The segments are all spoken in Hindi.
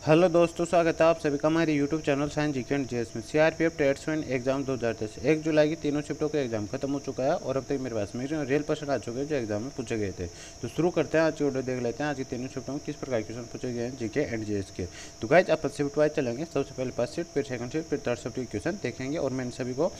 हेलो दोस्तों, स्वागत है आप सभी का हमारे YouTube channel science GK and JS में। सीआरपीएफ ट्रेड्समैन एग्जाम 2023 1 जुलाई की तीनों शिफ्टों का एग्जाम खत्म हो चुका है और अब तक मेरे पास में रियल क्वेश्चन आ चुके हैं जो एग्जाम में पूछे गए थे। तो शुरू करते हैं आज की वीडियो, देख लेते हैं आज की तीनों शिफ्टों में किस प्रकार के क्वेश्चन पूछे गए हैं जीके एंड जेएस के। तो गाइस अपन शिफ्ट वाइज चलेंगे। सबसे पहले फर्स्ट शिफ्ट, फिर सेकंड शिफ्ट, फिर थर्ड शिफ्ट के क्वेश्चन देखेंगे और मैंने सभी को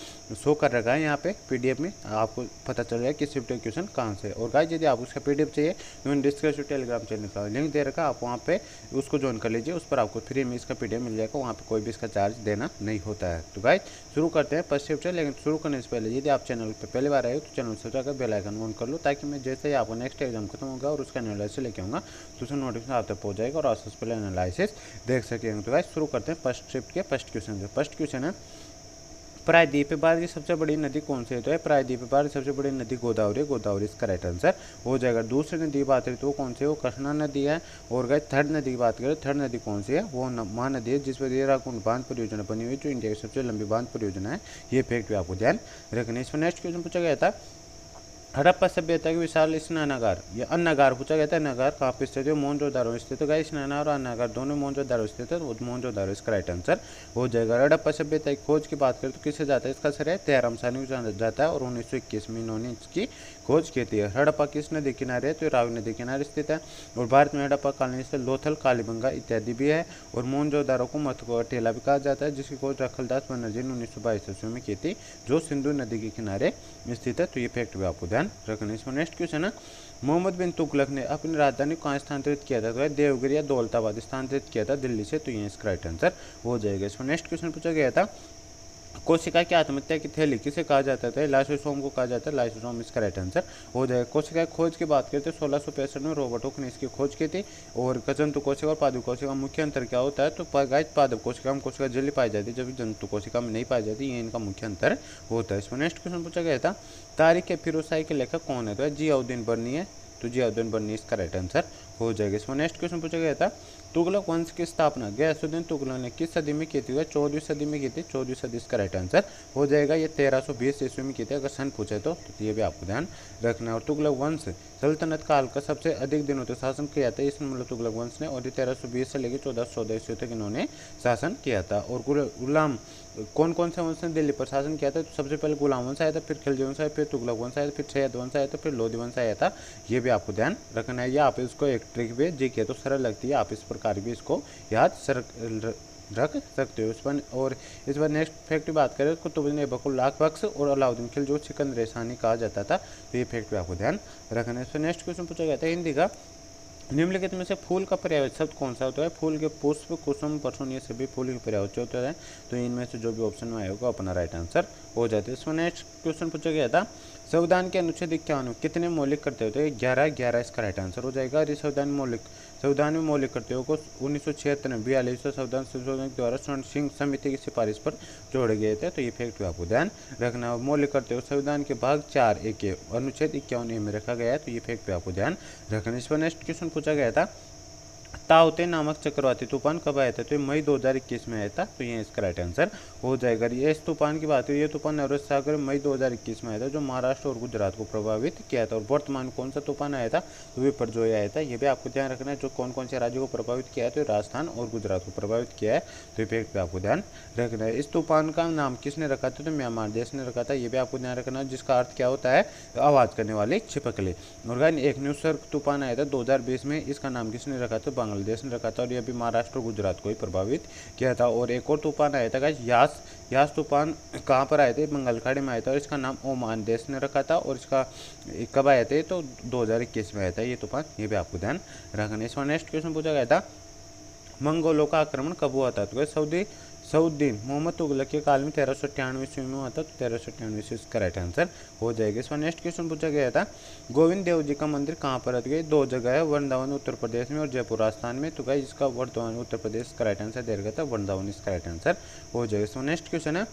शो कर रखा है यहाँ पे पीडीएफ में, आपको पता चल रहा है कि शिफ्ट के क्वेश्चन कहाँ से। और गाइस यदि आप उसका पीडीएफ चाहिए तो मैंने डिस्क्रिप्शन टेलीग्राम चैनल का लिंक दे रखा, आप वहाँ पे उसको ज्वाइन कर लीजिए। उस पर आपको फ्री में इसका पीडीएफ मिल जाएगा, वहाँ पे कोई भी इसका चार्ज देना नहीं होता है। तो गाइस शुरू करते हैं फर्स्ट शिफ्ट से। लेकिन शुरू करने से पहले यदि आप चैनल पर पहली बार आए हो तो चैनल से जाकर बेल आइकन ऑन कर लो, ताकि मैं जैसे ही आपको नेक्स्ट एग्जाम खत्म होगा और उसका एनालिसिस लेके आऊँगा तो उसका नोटिफिकेशन आप तक पहुँच जाएगा और आप उस पहले एनालिसिस देख सकेंगे। तो गाइस शुरू करते हैं फर्स्ट शिफ्ट के फर्स्ट क्वेश्चन से। फर्स्ट क्वेश्चन है, प्रायद्वीप भारत की सबसे बड़ी नदी कौन सी है? तो है प्रायद्वीप भारत की सबसे बड़ी नदी गोदावरी, गोदावरी इसका राइट आंसर हो जाएगा। दूसरी नदी की बात करें तो वो कौन सी है? वो कृष्णा नदी है। और गाइस थर्ड नदी की बात करें, थर्ड नदी कौन सी है? वो महानदी है जिस पर हीराकुंड बांध परियोजना बनी हुई, जो इंडिया की सबसे लंबी बांध परियोजना है। ये फैक्ट भी आपको ध्यान रखना है। इस पर नेक्स्ट क्वेश्चन पूछा गया था, हड़प्पा सभ्यता के विशाल स्नानागार या अन्नागार पूछा गया था। अन्नागार कहाँ पे स्थित है? मोहनजोदारो में स्थित है। गाइस स्नानागार और अन्नागार दोनों मोहनजोदारो स्थित है, तो मोहनजोदारो इसका राइट आंसर हो जाएगा। हड़प्पा सभ्यता की खोज की बात करें तो किससे जाता है? इसका सर है तेहराम सानी को जाता है और 1921 में इन्होंने इसकी खोज की थी। हड़प्पा किस नदी किनारे है? तो रावी नदी किनारे स्थित है। और भारत में हड़प्पा कॉलोनी से लोथल, कालीबंगा इत्यादि भी है। और मोहनजोदारो को मथुरा टेला भी कहा जाता है, जिसकी खोज रखलदास बनर्जी ने 1922 ईस्वी में की थी, जो सिंधु नदी के किनारे स्थित है। तो ये फैक्ट भी आपको ध्यान रखना। इसमें नेक्स्ट क्वेश्चन है, मोहम्मद बिन तुगलक ने अपनी राजधानी कहाँ स्थानांतरित किया था? तो देवगिरी या दौलताबाद स्थानांतरित किया था दिल्ली से। तो ये इसका राइट आंसर हो जाएगा। इसमें नेक्स्ट क्वेश्चन पूछा गया था, कोशिका की आत्महत्या की थैली किसे कहा जाता है? लाइसोसोम को कहा जाता है। लाइसोसोम इसका राइट आंसर हो जाएगा। कोशिका की खोज की बात करते हैं 1665 में रॉबर्ट हुक ने इसकी खोज की थी। और जंतु कोशिका और पादप कोशिका का मुख्य अंतर क्या होता है? तो गाइस पादप कोशिका में कोशिका जल्दी पाई जाती है, जबकि जंतु कोशिका में नहीं पाई जाती। ये इनका मुख्य अंतर होता है। इसमें नेक्स्ट क्वेश्चन पूछा गया था, तारीख ए फिरोजशाही के लेखक कौन है? तो जियाउद्दीन बर्नी है। तो जियाउद्दीन बर्नी इसका राइट आंसर हो जाएगा। इसमें नेक्स्ट क्वेश्चन पूछा गया था, तुगलक वंश की स्थापना गयासुद्दीन तुगलक ने किस सदी में की थी? 14वीं सदी में की थी। 14वीं सदी इसका राइट आंसर हो जाएगा। ये 1320 ईस्वी में की थी, अगर सन पूछे तो ये भी आपको ध्यान रखना है। और तुगलक वंश सल्तनत काल का सबसे अधिक दिनों तक शासन किया था इसमें मतलब तुगलक वंश ने, और ये 1320 से लेकर 1414 ईस्वी तक इन्होंने शासन किया था। और गुलाम कौन कौन से वंश ने दिल्ली पर शासन किया था? तो सबसे पहले गुलाम वंश आया था, फिर खिलजी वंश आया, फिर तुगलक वंश आया, फिर सैयद वंश आया था, फिर लोधी वंश आया था। ये भी आपको ध्यान रखना है। या आप इसको एक ट्रिक भी जी के तो सरल लगती है, आप इस प्रकार भी इसको याद रख सकते हो इस पर। और इस बार नेक्स्ट फैक्ट की बात करें, कुतुबुद्दीन ऐबक लाख बख्श और अलाउद्दीन खिलजी सिकंदर सानी कहा जाता था। तो ये फैक्ट भी आपको ध्यान रखना है। इस पर नेक्स्ट क्वेश्चन पूछा गया था, हिंदी का निम्नलिखित में से फूल का पर्यायवाची शब्द कौन सा होता है? फूल के पुष्प, कुसुम, परसुन, ये सभी फूल के पर्यायवाची होते हैं। तो इनमें से जो भी ऑप्शन में आएगा अपना राइट आंसर हो जाता है। इसमें नेक्स्ट क्वेश्चन पूछा गया था, संविधान के अनुच्छेद 51 में कितने मौलिक कर्तव्य होते हैं? 11 इसका राइट आंसर हो जाएगा। संविधान में मौलिक कर्तव्यों को 1976 में 42वें संविधान संशोधन के द्वारा स्वर्ण सिंह समिति की सिफारिश पर जोड़े गए थे। तो ये फैक्ट भी आपको ध्यान रखना है। मौलिक कर्तव्य संविधान के भाग 4 के अनुच्छेद 51 में रखा गया है। तो ये फैक्ट भी आपको ध्यान रखना है। इस पर नेक्स्ट क्वेश्चन पूछा गया था, ताउते नामक चक्रवाती तूफान कब आया था? तो मई 2021 में आया था। तो ये इसका राइट आंसर हो जाएगा। ये इस तूफान की बात हुई, ये तूफान नवरत सागर मई 2021 में आया था, जो महाराष्ट्र और गुजरात को प्रभावित किया था। और वर्तमान कौन सा तूफान आया था? तो विपर्जोय आया था। ये भी आपको ध्यान रखना है। जो कौन कौन से राज्यों को प्रभावित किया है? तो राजस्थान और गुजरात को प्रभावित किया है। तो ये फैक्ट पे आपको ध्यान रखना है। इस तूफान का नाम किसने रखा था? तो म्यांमार देश ने रखा था। ये भी आपको ध्यान रखना है, जिसका अर्थ क्या होता है? आवाज करने वाली छिपकली। और गाइस एक निसर्ग तूफान आया था 2020 में, इसका नाम किसने रखा था? बांग्लादेश ने रखा था। और ये भी महाराष्ट्र और गुजरात को ही प्रभावित किया था। और एक और तूफान आया था गाइस, यास तूफान कहाँ पर आए थे? बंगाल खाड़ी में आया था, और इसका नाम ओमान देश ने रखा था। और इसका कब आए थे? तो 2021 में आया था ये तूफान। ये भी आपको ध्यान रखना है। इसमें नेक्स्ट क्वेश्चन पूछा गया था, मंगोलों का आक्रमण कब हुआ था? तो सऊदीन मोहम्मद तुगलक के काल में 1398 ईस्वी में हुआ था। तो 1398 ईस्वी इसका राइट आंसर हो जाएगा। इसमें नेक्स्ट क्वेश्चन पूछा गया था, गोविंद देव जी का मंदिर कहाँ पर है? दो जगह है, वृंदावन उत्तर प्रदेश में और जयपुर राजस्थान में। तो गाइस इसका वृंदावन उत्तर प्रदेश का राइट आंसर दे रखा था, वृंदावन इसका राइट आंसर हो जाएगा। इसमें नेक्स्ट क्वेश्चन है,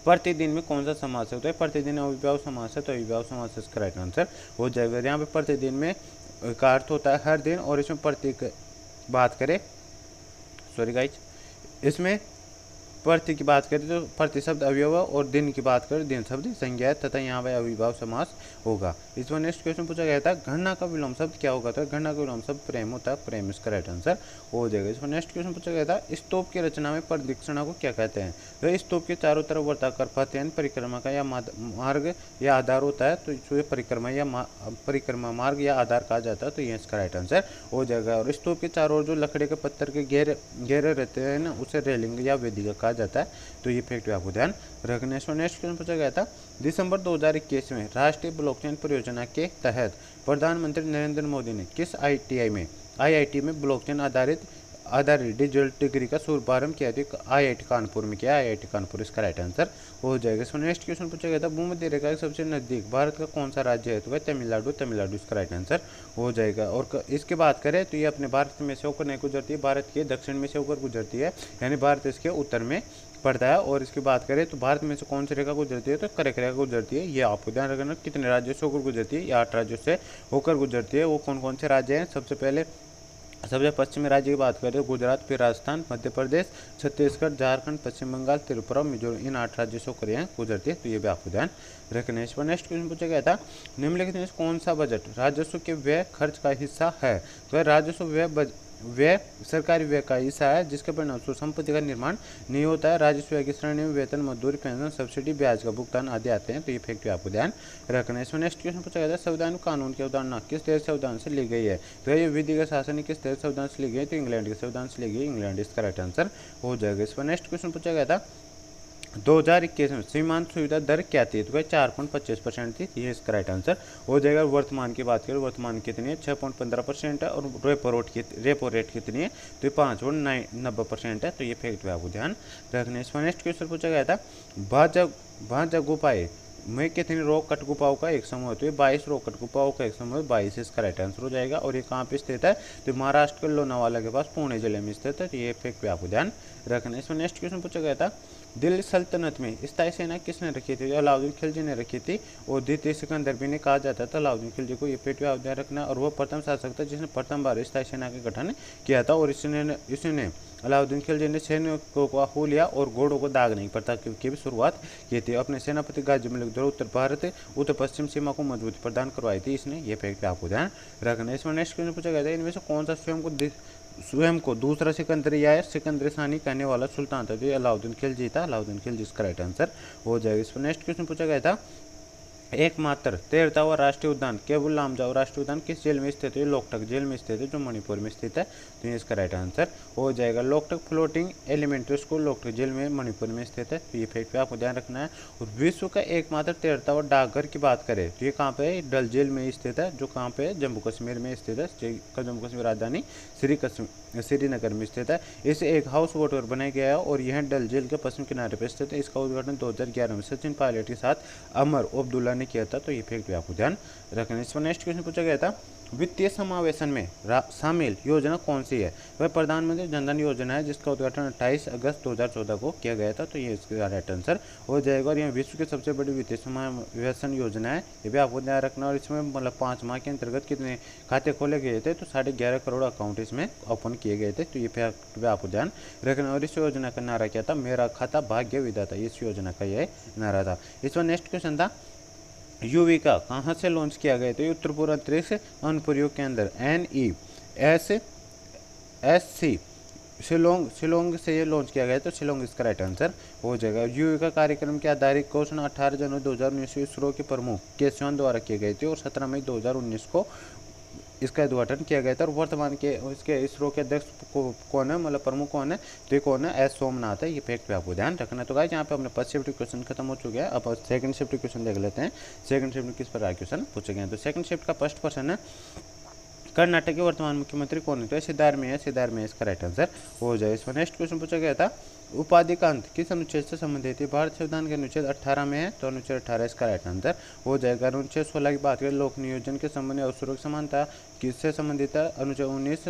प्रतिदिन में कौन सा समास होता है? प्रतिदिन अविभाव समास है, तो अविभाव समास इसका राइट आंसर हो जाएगा। यहाँ पे प्रतिदिन में का अर्थ होता है हर दिन, और इसमें प्रति बात करें, सॉरी गाइस, इसमें प्रति की बात करें तो प्रति शब्द अवयव और दिन की बात करें दिन शब्द संज्ञा तथा यहाँ पर अविभाव समास होगा। इस पर नेक्स्ट क्वेश्चन पूछा गया था गणना का विलोम शब्द क्या होगा, तो गणना का विलोम शब्द प्रेम होता है, प्रेम इसका राइट आंसर हो जाएगा। इस पर नेक्स्ट क्वेश्चन पूछा गया था स्तूप की रचना में प्रदक्षिणा को क्या कहते हैं, तो स्तूप के चारों तरफ वर्ताकार पथ यानी परिक्रमा का या मार्ग या आधार होता है, तो जो परिक्रमा या परिक्रमा मार्ग या आधार कहा जाता है, तो ये इसका राइट आंसर हो जाएगा। और स्तूप के चारों ओर जो लकड़ी के पत्थर के घेरे रहते हैं ना, उसे रेलिंग या वेदिका कहा जाता है, तो ये फैक्ट आपको ध्यान रखने। सो नेक्स्ट क्वेश्चन पूछा गया था दिसंबर 2021 में राष्ट्रीय ब्लॉकचेन परियोजना के तहत प्रधानमंत्री नरेंद्र मोदी ने किस आईआईटी में ब्लॉकचेन आधारित डिजिटल डिग्री का शुभारंभ किया था, आईआईटी कानपुर में किया, आईआईटी कानपुर इसका राइट आंसर हो जाएगा। सो नेक्स्ट क्वेश्चन पूछा गया था भूमध्य रेखा के सबसे नजदीक भारत का कौन सा राज्य है, तो वह तमिलनाडु इसका राइट आंसर हो जाएगा। और इसके बात करें तो ये अपने भारत में से होकर नहीं गुजरती है, भारत के दक्षिण में से होकर गुजरती है, यानी भारत इसके उत्तर में पड़ता है। और इसकी बात करें तो भारत में से कौन सी रेखा गुजरती है, तो कर्क रेखा गुजरती है। ये आपको ध्यान रखना कितने राज्यों से होकर गुजरती है, या 8 राज्यों से होकर गुजरती है। वो कौन कौन से राज्य हैं, सबसे पश्चिमी राज्य की बात करें गुजरात, फिर राजस्थान, मध्य प्रदेश, छत्तीसगढ़, झारखंड, पश्चिम बंगाल, त्रिपुरा, मिजोरम, इन 8 राज्यों से होकर यहाँ गुजरती है, तो ये भी आपको ध्यान रखना है। इस पर नेक्स्ट क्वेश्चन पूछा गया था निम्नलिखित में कौन सा बजट राजस्व के व्यय खर्च का हिस्सा है, तो राजस्व व्यय सरकारी व्यय का हिस्सा है जिसके परिणामस्वरूप संपत्ति का निर्माण नहीं होता है। राजस्व व्यय की श्रेणी में वेतन, मजदूरी, पेंशन, सब्सिडी, ब्याज का भुगतान आदि आते हैं, तो ये फैक्ट आपको ध्यान रखना है। इसमें नेक्स्ट क्वेश्चन पूछा गया था संविधान कानून की अवधारणा किस देश से संविधान से ली गई है, तो ये विधि का शासन किस देश से संविधान से ली गई, तो इंग्लैंड के संविधान से ली गई, इंग्लैंड इसका राइट आंसर हो जाएगा। इस पर नेक्स्ट क्वेश्चन पूछा गया था 2021 में सीमांत सुविधा दर क्या थी, तो 4.25% थी, ये इसका राइट आंसर हो जाएगा। वर्तमान की बात करें वर्तमान कितनी है, 6.15% है, और रेपो रेट कितनी है, तो 5.90% है, तो ये फैक्ट भी आपको ध्यान रखने। इस पर नेक्स्ट क्वेश्चन पूछा गया था भाजपा गुफाएं में कितनी रॉक कट गुफाओं का एक समूह है, तो ये 22 रॉक कट गुफाओं का एक समूह है, 22 इसका राइट आंसर हो जाएगा। और ये कहाँ पे स्थित है, तो महाराष्ट्र के लोनावाला के पास पुणे जिले में स्थित है, तो ये फैक्ट भी आपको ध्यान रखना। इसमें नेक्स्ट क्वेश्चन पूछा गया था दिल्ली सल्तनत में स्थायी सेना किसने रखी थी, अलाउद्दीन खिलजी ने रखी थी, और द्वितीय सिकंदर भी ने कहा जाता था अलाउद्दीन खिलजी को, ये फैक्ट भी आप ध्यान रखना। और वो प्रथम शासक था जिसने प्रथम बार स्थायी सेना का गठन किया था, और इसने अलाउद्दीन खिलजी ने सैनिकों को आहू लिया और घोड़ों को दाग नहीं पड़ता की भी शुरुआत की थी। अपने सेनापति गाजी मलिक द्वारा उत्तर पश्चिम सीमा को मजबूती प्रदान करवाई थी इसने, ये फैक्ट आपको ध्यान रखना। इसमें नेक्स्ट क्वेश्चन पूछा गया था इनमें से कौन सा स्वयं को दूसरा सिकंदरी या सिकंदरी सानी कहने वाला सुल्तान था, जो अलाउद्दीन खिलजी था, अलाउद्दीन खिलजी इसका राइट आंसर हो जाएगा। इस पर नेक्स्ट क्वेश्चन पूछा गया था एकमात्र तैरता हुआ राष्ट्रीय उद्यान केवल लामजाओ राष्ट्रीय उद्यान किस जेल में स्थित है, लोकटक जेल में स्थित है, जो मणिपुर में स्थित है, तो इसका राइट आंसर हो जाएगा। Loktak floating elementary school Loktak जेल में मणिपुर में स्थित है, तो ये फैक्ट पे आपको ध्यान रखना है। और विश्व का एकमात्र तैरता हुआ डाकघर की बात करें तो ये कहाँ पे है, डल जेल में स्थित है, जो कहाँ पे है, जम्मू कश्मीर में स्थित है, जम्मू कश्मीर राजधानी श्रीनगर में स्थित है। इसे एक हाउस बोट पर बनाया गया है और यह डल झील के पश्चिम किनारे पर स्थित है। इसका उद्घाटन 2011 में सचिन पायलट के साथ अमर अब्दुल्ला ने किया था, तो ये फैक्ट भी आपको ध्यान रखना। इस पर नेक्स्ट क्वेश्चन पूछा गया था वित्तीय समावेशन में शामिल योजना कौन सी है, वह प्रधानमंत्री जनधन योजना है जिसका उद्घाटन 28 अगस्त 2014 को किया गया था, तो ये इसका राइट आंसर हो जाएगा। और यह विश्व की सबसे बड़ी वित्तीय समावेशन योजना है, ये भी आपको ध्यान रखना। और इसमें मतलब 5 माह के अंतर्गत कितने खाते खोले गए थे, तो 11.5 करोड़ अकाउंट इसमें ओपन किए गए थे, तो ये फैक्ट भी आपको ध्यान रखना। और इस योजना का नारा क्या था, मेरा खाता भाग्य विधाता, इस योजना का यह नारा था। इस पर नेक्स्ट क्वेश्चन था युविका कहाँ से लॉन्च किया गया, तो ये उत्तर पूर्व अंतरिक्ष अनुप्रयोग के अंदर NESC शिलोंग से ये लॉन्च किया गया, तो शिलोंग इसका राइट आंसर हो जाएगा। युविका कार्यक्रम के आधारित घोषणा 18 जनवरी 2019 इसरो के प्रमुख के सिवन द्वारा किए गए थे और 17 मई 2019 को इसका उद्घाटन किया गया था। और वर्तमान के इसके इसरो के अध्यक्ष कौन है, मतलब प्रमुख कौन है, तो ये कौन है, एस सोमनाथ है, ये फैक्ट पे आपको ध्यान रखना। तो गाइस यहाँ पे अपने फर्स्ट शिफ्ट क्वेश्चन खत्म हो चुके हैं, अब सेकंड शिफ्ट क्वेश्चन देख लेते हैं। सेकंड शिफ्ट में किस प्रकार क्वेश्चन पूछे गए हैं, तो सेकंड शिफ्ट का फर्स्ट क्वेश्चन है कर्नाटक के वर्तमान मुख्यमंत्री कौन है, तो सिद्धारमैया इसका राइट आंसर हो जाए। इसमें नेक्स्ट क्वेश्चन पूछा गया था उपाधि का अंत किस अनुच्छेद से संबंधित है, भारत संविधान के अनुच्छेद 18 में है, तो अनुच्छेद 18 इसका राइट आंसर हो जाएगा। अनुच्छेद 16 की बात करें लोक नियोजन के संबंध में अवसरों की समानता किससे संबंधित है, अनुच्छेद 19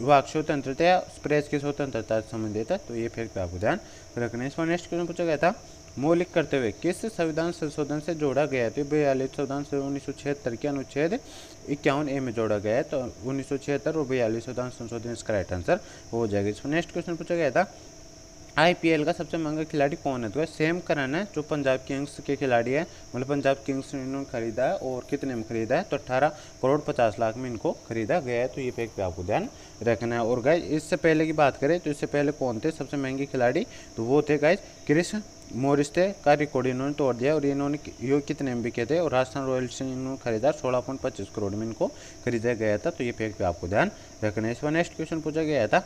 वाक स्वतंत्रता या प्रेस की स्वतंत्रता से संबंधित है, तो ये फैक्ट आपको ध्यान रखना है। इस पर नेक्स्ट क्वेश्चन पूछा गया था मौलिक कर्तव्य किस संविधान संशोधन से जोड़ा गया है, तो 42 संविधान से 1976 के अनुच्छेद 51A में जोड़ा गया है, तो 1976 और 42 संविधान संशोधन इसका राइट आंसर हो जाएगा। इस पर नेक्स्ट क्वेश्चन पूछा गया था आईपीएल का सबसे महंगा खिलाड़ी कौन है? तो सेम करन है जो पंजाब किंग्स के खिलाड़ी है, मतलब पंजाब किंग्स ने इन्होंने खरीदा है। और कितने में खरीदा है? तो 18 करोड़ 50 लाख में इनको खरीदा गया है। तो ये फैक्ट पे आपको ध्यान रखना है। और गाइस इससे पहले की बात करें तो इससे पहले कौन थे सबसे महंगे खिलाड़ी? तो वो थे गाइस क्रिस मोरिस थे, का रिकॉर्ड इन्होंने तोड़ दिया। और इन्होंने ये कितने में बिके थे? और राजस्थान रॉयल्स से इन्होंने खरीदा 16.25 करोड़ में इनको खरीदा गया था। तो ये फैक्ट पे आपको ध्यान रखना है। इस पर नेक्स्ट क्वेश्चन पूछा गया था,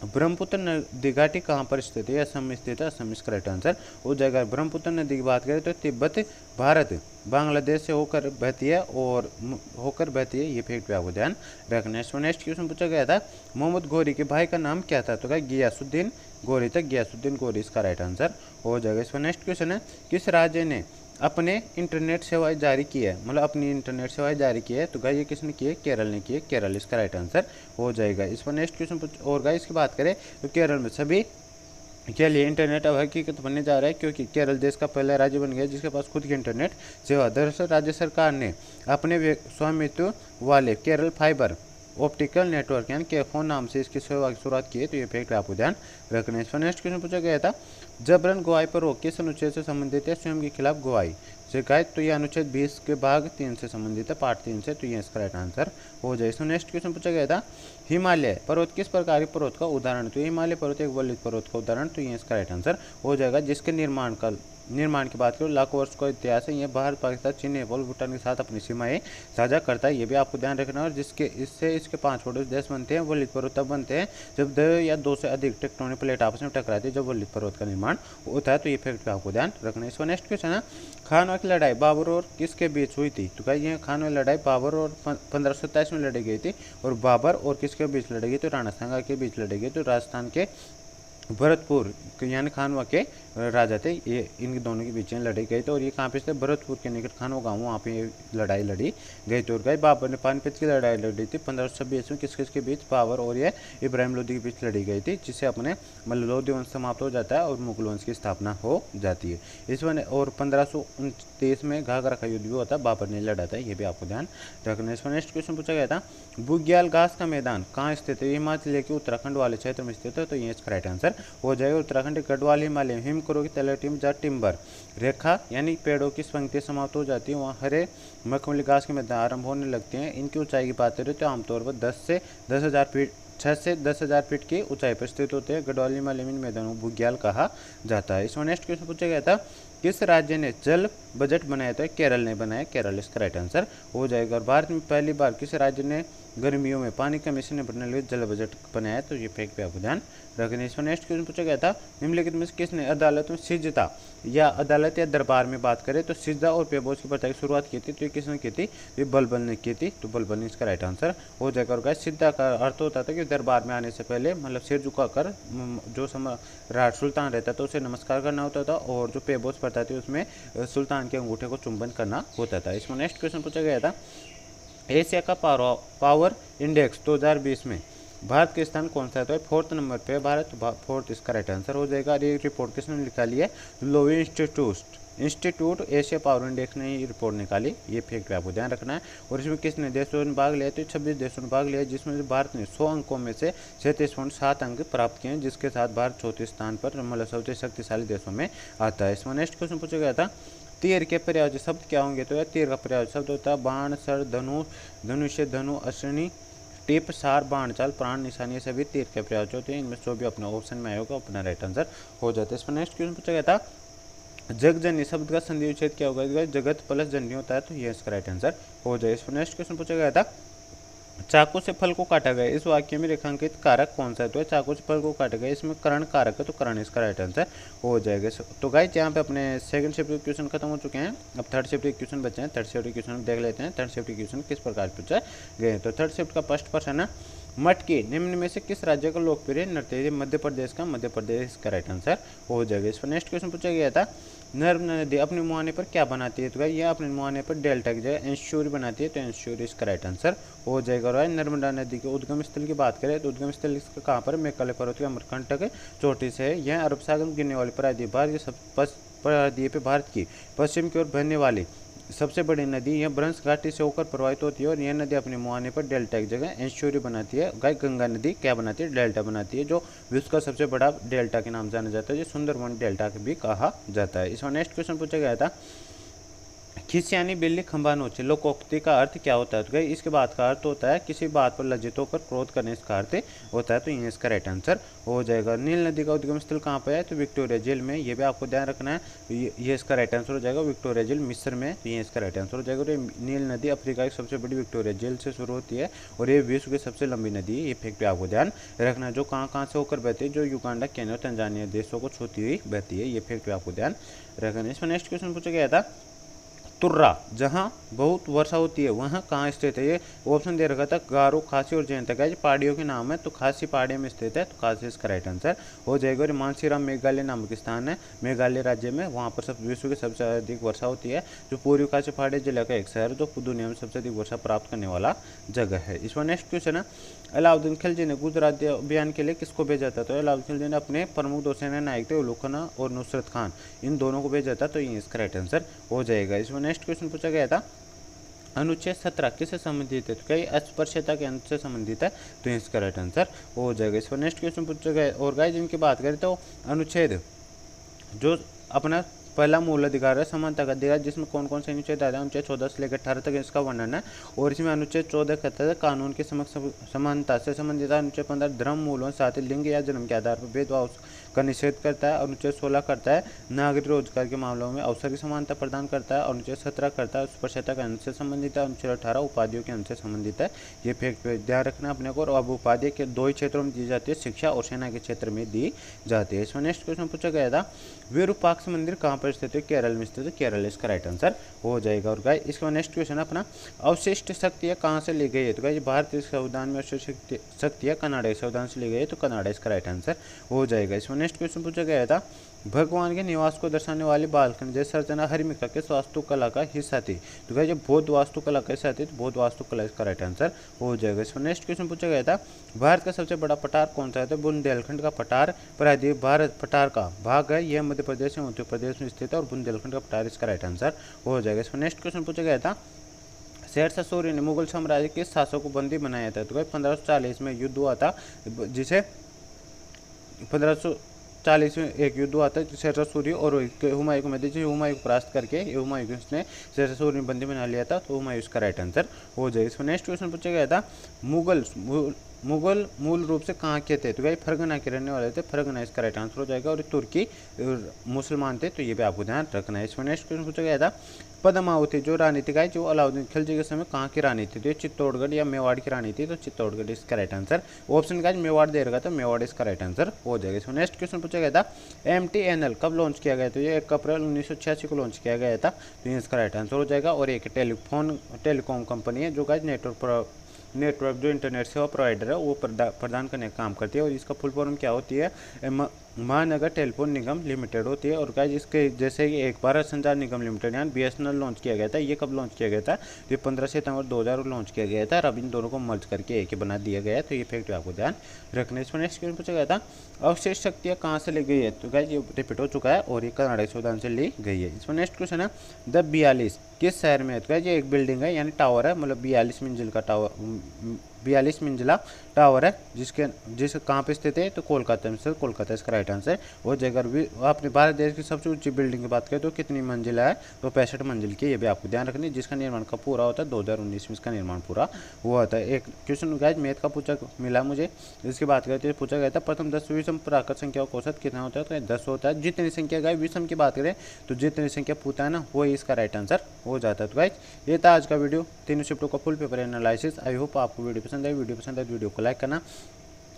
ब्रह्मपुत्र नदी घाटी कहाँ पर स्थित है? असम में स्थित है। असम इसका राइट आंसर हो जाएगा। ब्रह्मपुत्र नदी की बात करें तो तिब्बत भारत बांग्लादेश से होकर बहती है और होकर बहती है। ये फैक्ट पे आपको ध्यान रखना है। नेक्स्ट क्वेश्चन पूछा गया था, मोहम्मद गौरी के भाई का नाम क्या था? तो क्या गियासुद्दीन गौरी था। गियासुद्दीन गौरी इसका राइट आंसर हो जाएगा। इसका नेक्स्ट क्वेश्चन है, किस राज्य ने अपने इंटरनेट सेवाएं जारी की है? मतलब अपनी इंटरनेट सेवाएं जारी की है। तो गाइस ये किसने की है? केरल ने की है। केरल इसका राइट आंसर हो जाएगा। इस पर नेक्स्ट क्वेश्चन और गाइस की बात करें तो केरल में सभी के लिए इंटरनेट अब हकीकत बनने जा रहा है, क्योंकि केरल देश का पहला राज्य बन गया जिसके पास खुद की इंटरनेट सेवा। दरअसल राज्य सरकार ने अपने स्वामित्व वाले केरल फाइबर ऑप्टिकल नेटवर्क यानी के फोन नाम से इसकी सेवा की शुरुआत की है। तो ये फैक्ट आपको ध्यान रखना है। इस पर नेक्स्ट क्वेश्चन पूछा गया था, जबरन गवाही पर रोक किस अनुच्छेद से संबंधित है? स्वयं के खिलाफ गवाही शिकायत। तो ये अनुच्छेद 20 के भाग 3 से संबंधित है, पार्ट 3 से। तो ये इसका राइट आंसर हो जाए। इसमें नेक्स्ट क्वेश्चन पूछा गया था, हिमालय पर्वत किस प्रकार के पर्वत का उदाहरण? तो हिमालय पर्वत एक वलित पर्वत का उदाहरण। तो ये इसका राइट आंसर हो जाएगा, जिसके निर्माण की बात करो लाखों वर्ष का इतिहास है। यह भारत, पाकिस्तान, चीन, नेपाल, भूटान के साथ अपनी सीमाएं साझा करता है। ये भी आपको ध्यान रखना है। और इसके 5 पड़ोसी देश बनते हैं। वलित पर्वत तब बनते हैं जब 2 या 2 से अधिक टेक्टोनिक प्लेट आपस में टकराती है, जब वलित पर्वत का निर्माण होता है। तो ये फैक्ट का आपको ध्यान रखना है। इसका नेक्स्ट क्वेश्चन है, खानवा की लड़ाई बाबर और किसके बीच हुई थी? तो क्या ये खानवा लड़ाई बाबर और 1527 में लड़ी गई थी। और बाबर और किसके बीच लड़ी गई? तो राणा सांगा के बीच लड़ी गई। तो राजस्थान के भरतपुर यानी खानवा के राजा थे, ये इन दोनों के बीच में लड़ाई गई थी। और ये कहाँ पे थे? भरतपुर के निकट खानवा गाँव, वहाँ पे ये लड़ाई लड़ी गई थी। और गई बाबर ने पानीपत की लड़ाई लड़ी थी 1526 में। किसके बीच? बाबर और ये इब्राहिम लोदी के बीच लड़ी गई थी, जिससे अपने मतलब लोधी वंश समाप्त हो जाता है और मुगल वंश की स्थापना हो जाती है। इस वन और 1529 में घाघरा का युद्ध भी होता है, बाबर ने लड़ा था। ये भी आपको ध्यान रखना है। इसमें नेक्स्ट क्वेश्चन पूछा गया था, बुग्याल घास का मैदान कहाँ स्थित है? हिमाचल के उत्तराखंड वाले क्षेत्र में स्थित है। तो ये इसका राइट आंसर हो जाएगा। उत्तराखंड के गढ़वाल हिमालय में हिमकरों की तलहटी में जहाँ टिम्बर रेखा यानी पेड़ों की पंक्ति समाप्त हो जाती है, वहाँ हरे मखमली घास के मैदान आरंभ होने लगते हैं। इनकी ऊंचाई की बात करें तो आमतौर पर 10 से 10,000 फीट 6 से 10,000 फीट की ऊंचाई पर स्थित होते हैं। गढ़वाल हिमालय में मैदानों को बुग्याल कहा जाता है। इसमें नेक्स्ट क्वेश्चन पूछा गया था, किस राज्य ने जल बजट बनाया? तो केरल ने बनाया। केरल इसका राइट आंसर हो जाएगा। और भारत में पहली बार किस राज्य ने गर्मियों में पानी की कमी से निपटने के लिए जल बजट बनाया? तो ये फैक्ट पे आपको ध्यान रखना है। इसमें नेक्स्ट क्वेश्चन पूछा गया था, निम्नलिखित में से किसने अदालत में सिजदा या अदालत या दरबार में बात करें तो सिजदा और पेबोज की प्रथा की शुरुआत की थी? तो ये किसने की थी? ये बलबल ने की थी। तो बलबल ने इसका राइट आंसर हो जाएगा। और गाइस सिजदा का अर्थ होता था कि दरबार में आने से पहले मतलब सिर झुकाकर जो सम्राट सुल्तान रहता था उसे नमस्कार करना होता था। और जो पेबोज प्रथा थी उसमें सुल्तान के अंगूठे को चुंबन करना होता था। इसमें नेक्स्ट क्वेश्चन पूछा गया था, एशिया का पावर इंडेक्स 2020 में भारत के स्थान कौन सा है? तो 4th नंबर पे भारत, 4th इसका राइट आंसर हो जाएगा। ये रिपोर्ट किसने निकाली है? Loewi institute Asia power index ने ये रिपोर्ट निकाली। ये फैक्ट आपको ध्यान रखना है। और इसमें किसने देशों ने भाग लिया? तो 26 देशों ने भाग लिया, जिसमें भारत ने 100 अंकों में से 37.7 अंक प्राप्त किए हैं, जिसके साथ भारत 34 स्थान पर मतलब सबसे शक्तिशाली देशों में आता है। इसमें नेक्स्ट क्वेश्चन पूछा गया था, तीर के पर्यायवाची शब्द क्या होंगे? तो तीर का पर्यायवाची शब्द होता है बाण, सर, धनुष्य, धनु, अश्विनी, टिप, सार, बाण, चाल, प्राण, निशानी, ये सभी तीर के पर्यायवाची होते हैं। इनमें जो भी अपना ऑप्शन में आएगा अपना राइट आंसर हो जाता है। इस पर नेक्स्ट क्वेश्चन पूछा गया था, जगजननी शब्द का संधि विच्छेद क्या होगा? जगत प्लस जननी होता है। तो ये इसका राइट आंसर हो जाए। इस पर नेक्स्ट क्वेश्चन पूछा गया था, चाकू से फल को काटा गया, इस वाक्य में रेखांकित कारक कौन सा है? तो चाकू से फल को काटा गया, इसमें कर्ण कारक है। तो कर्ण इसका राइट आंसर हो जाएगा। तो गाइस यहाँ पे अपने सेकंड शिफ्ट के क्वेश्चन खत्म हो चुके हैं। अब थर्ड शिफ्ट के क्वेश्चन बचे हैं। थर्ड शिफ्ट के क्वेश्चन देख लेते हैं। थर्ड शिफ्ट के क्वेश्चन किस प्रकार पूछे गए? तो थर्ड शिफ्ट का फर्स्ट प्रश्न है, मटकी निम्न में से किस राज्य का लोकप्रिय नृत्य है? मध्य प्रदेश का। मध्य प्रदेश का राइट आंसर हो जाएगा। इस पर नेक्स्ट क्वेश्चन पूछा गया था, नर्मदा नदी अपने मुहाने पर क्या बनाती है? तो ये अपने मुहाने पर डेल्टा की जगह एंश्योरी बनाती है। तो एंश्योरी इसका राइट आंसर हो जाएगा। और नर्मदा नदी के उद्गम स्थल की बात करें तो उद्गम स्थल इसका कहाँ पर? मेघालय पर्वत के अमरकंटक चोटी से है। यह अरब सागर में गिरने वाली प्रायद्वीप भारत की प्रायद्वीप भारत की पश्चिम की ओर बहने वाली सबसे बड़ी नदी यह ब्रह्मस घाटी से होकर प्रवाहित होती है और यह नदी अपने मुहाने पर डेल्टा की जगह एस्चुरी बनाती है। गाय गंगा नदी क्या बनाती है, डेल्टा बनाती है, जो विश्व का सबसे बड़ा डेल्टा के नाम जाना जाता है, जो सुंदरबन डेल्टा भी कहा जाता है। इसमें नेक्स्ट क्वेश्चन पूछा गया था, खिस यानी बिल्ली खंभा नोचे लोकोक्ति का अर्थ क्या होता है? तो गाइस इसके बाद का अर्थ होता है किसी बात पर लज्जित होकर क्रोध करने का अर्थ होता है। तो ये इसका राइट आंसर हो जाएगा। नील नदी का उद्गम स्थल कहाँ पर है? तो विक्टोरिया झील में। ये भी आपको ध्यान रखना है, ये इसका राइट आंसर हो जाएगा। विक्टोरिया झील मिस्र में, तो ये इसका राइट आंसर हो जाएगा। और ये नील नदी अफ्रीका की सबसे बड़ी विक्टोरिया झील से शुरू होती है और ये विश्व की सबसे लंबी नदी है। ये फैक्ट भी आपको ध्यान रखना है। जो कहाँ से होकर बहती है? जो युगांडा, केन्या और तंजानिया देशों को छूती हुई बहती है। ये फैक्ट भी आपको ध्यान रखना है। इसमें नेक्स्ट क्वेश्चन पूछा गया था, तुर्रा जहाँ बहुत वर्षा होती है वहाँ कहाँ स्थित है? ये ऑप्शन दे रखा था गारो, खासी और जयंत का। ये पहाड़ियों के नाम है, तो खासी पहाड़ियों में स्थित है, तो खासी इसका राइट आंसर हो जाएगा। और मानसीराम मेघालय नामक स्थान है, मेघालय राज्य में, वहाँ पर सब विश्व की सबसे अधिक वर्षा होती है। जो पूर्वी खासी पहाड़ी जिले का एक शहर जो दुनिया में सबसे अधिक वर्षा प्राप्त करने वाला जगह है। इसमें नेक्स्ट क्वेश्चन है, अलाउद्दीन खिलजी ने गुजरात अभियान के लिए किसको भेजा था? तो अलाउद्दीन खिलजी ने अपने प्रमुख दो सेना नायक थे, उलुग खान और नुसरत खान, इन दोनों को भेजा था। तो ये इसका राइट आंसर हो जाएगा। इसमें नेक्स्ट क्वेश्चन पूछा गया था, अनुच्छेद 17 किससे संबंधित है? तो कई अस्पृश्यता के अंत से संबंधित है, तो इसका राइट आंसर हो जाएगा। इस पर नेक्स्ट क्वेश्चन पूछा गया। और गाइस जिनकी बात करें तो अनुच्छेद जो अपना पहला मूल अधिकार है समानता का अधिकार, जिसमें कौन कौन से अनुच्छेद आते हैं? अनुच्छेद 14 से लेकर 18 तक इसका वर्णन है। और इसमें अनुच्छेद 14 कहता है कानून के समक्ष समानता से संबंधित। अनुच्छेद 15 धर्म मूलों साथ ही लिंग या जन्म के आधार पर भेदभाव का निषेध करता है। अनुच्छेद 16 करता है नागरिक रोजगार के मामलों में अवसर की समानता प्रदान करता है। अनुच्छेद 17 करता है स्पर्शता के अंश से संबंधित है। अनुच्छेद 18 उपाधियों के अंश से संबंधित है। ये फैक्ट ध्यान रखना अपने को। और अब उपाधि के दो ही क्षेत्रों में दी जाती है, शिक्षा और सेना के क्षेत्र में दी जाती है। इसमें नेक्स्ट क्वेश्चन पूछा गया था, विरूपाक्ष मंदिर कहाँ पर स्थित है? केरल में स्थित है, केरल इसका राइट आंसर हो जाएगा। और गाइस इसका नेक्स्ट क्वेश्चन अपना, अवशिष्ट शक्तियाँ कहाँ से ली गई है? तो गाइस भारतीय संविधान में अवशिष्ट शक्तियाँ कनाडा संविधान से ली गई है, तो कनाडा इसका राइट आंसर हो जाएगा। इसमें नेक्स्ट क्वेश्चन पूछा गया था, भगवान के निवास को दर्शाने वाली बालकनी जैसे संरचना हरिमिका के वास्तुकला का हिस्सा थी? तो गाइस जब बौद्ध वास्तुकला का हिस्सा थी, तो बौद्ध वास्तुकला इसका राइट आंसर हो जाएगा। इसमें नेक्स्ट क्वेश्चन पूछा गया था, भारत का सबसे बड़ा पठार कौन सा है? तो बुंदेलखंड का पठार प्रायद्वीप भारत पठार का भाग है। यह मध्य प्रदेश एवं उत्तर प्रदेश में स्थित है और बुंदेलखंड का पठार इसका राइट आंसर हो जाएगा। इसमें नेक्स्ट क्वेश्चन पूछा गया था, शेरशाह सूरी ने मुगल साम्राज्य के शासकों को बंदी बनाया था? तो भाई 1540 में युद्ध हुआ था, जिसे 1540 में एक युद्ध हुआ था शेरशाह सूरी और हुमायूं के मध्य, हुमायूं को परास्त करके हुमायूं ने शेरशाह सूरी ने बंदी बना लिया था, तो हुमायूं इसका राइट आंसर हो जाएगा। इसमें नेक्स्ट क्वेश्चन पूछा गया था, मुगल मूल रूप से कहाँ के थे? तो भाई फरगना के रहने वाले थे, फरगना इसका राइट आंसर हो जाएगा। और तुर्की मुसलमान थे, तो ये भी आपको ध्यान रखना है। इसमें नेक्स्ट क्वेश्चन पूछा गया था, पद्मावती जो रानी थी गाइस, जो अलाउद्दीन खिलजी के समय कहाँ की रानी थी? तो ये चित्तौड़गढ़ या मेवाड़ की रानी थी, तो चित्तौड़गढ़ इसका right answer. Option guys Mewar दे रखा था, मेवाड़ इसका राइट आंसर हो जाएगा। इसमें नेक्स्ट क्वेश्चन पूछा गया था, MTNL कब लॉन्च किया गया? तो ये 1 अप्रैल 1986 को लॉन्च किया गया था, तो ये इसका राइट आंसर हो जाएगा। और एक टेलीकॉम कंपनी है जो गाइस नेटवर्क जो इंटरनेट सेवा प्रोवाइडर है वो प्रदान करने का काम करती है। और इसका फुल फॉर्म क्या होती है? महानगर टेलीफोन निगम लिमिटेड होती है। और गाइस इसके जैसे कि एक भारत संचार निगम लिमिटेड यानी BSNL लॉन्च किया गया था, ये कब लॉन्च किया गया था? तो ये 15 सितंबर 2000 को लॉन्च किया गया था। अब इन दोनों को मर्ज करके एक ही बना दिया गया है, तो ये फैक्ट आपको ध्यान रखना है। इसमें नेक्स्ट क्वेश्चन पूछा गया था, अवशेष शक्तियाँ कहाँ से ली गई है? तो गाइस ये रिपीट हो चुका है और ये कर्नाटक संविधान से ली गई है। इसमें नेक्स्ट क्वेश्चन है, द 42 किस शहर में है? तो गाइस ये एक बिल्डिंग है यानी टावर है, मतलब 42 मंजिल का टावर, 42 मंजिला टावर है, जिस कहाँ पे स्थित है? तो कोलकाता में स्थित, कोलकाता इसका राइट आंसर हो जाएगा। अपने भारत देश की सबसे ऊंची बिल्डिंग की बात करें तो कितनी मंजिला है? तो 65 मंजिल की, ये भी आपको ध्यान रखनी है। जिसका निर्माण कब पूरा होता है? 2019 में इसका निर्माण पूरा हुआ था। एक क्वेश्चन गाइस मैथ का पूछा मिला मुझे, इसकी बात करते पूछा गया था, प्रथम 10 विषम प्राकृत संख्याओं का औसत कितना होता है? तो 10 होता है। जितनी संख्या गाइस विषम की बात करें तो जितनी संख्या पूछता है ना, वही इसका राइट आंसर हो जाता है। तो गाइस ये था आज का वीडियो, तीनों शिफ्टों का full paper analysis. I hope आपको वीडियो पसंद आई। वीडियो पसंद आए वीडियो को लाइक करना,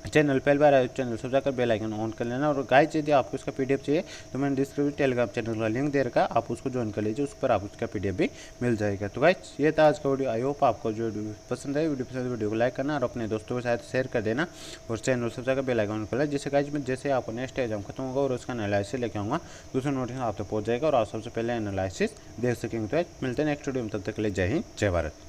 चैनल पहली बार आए चैनल सब जाकर बेल आइकन ऑन कर लेना। और गाइस यदि आपको इसका PDF चाहिए तो मैंने डिस्क्रिप्शन टेलीग्राम चैनल का लिंक दे रखा, आप उसको ज्वाइन कर लीजिए, उस पर आप उसका PDF भी मिल जाएगा। तो गाइस ये था आज का वीडियो। आई होप आपको जो वीडियो पसंद है, वीडियो को लाइक करना और अपने दोस्तों के साथ शेयर कर देना और चैनल सब जाकर बेल आइकन खोला, जिससे गाइस में जैसे आपको नेक्स्ट एग्जाम खत्म होगा और उसका एनालिसिस लेके आऊँगा, दूसरा नोटिफिकेशन आप तक पहुँच जाएगा और आप सबसे पहले एनालिसिस देख सकेंगे। तो मिलते हैं नेक्स्ट वीडियो में, तब तक के लिए जय हिंद जय भारत।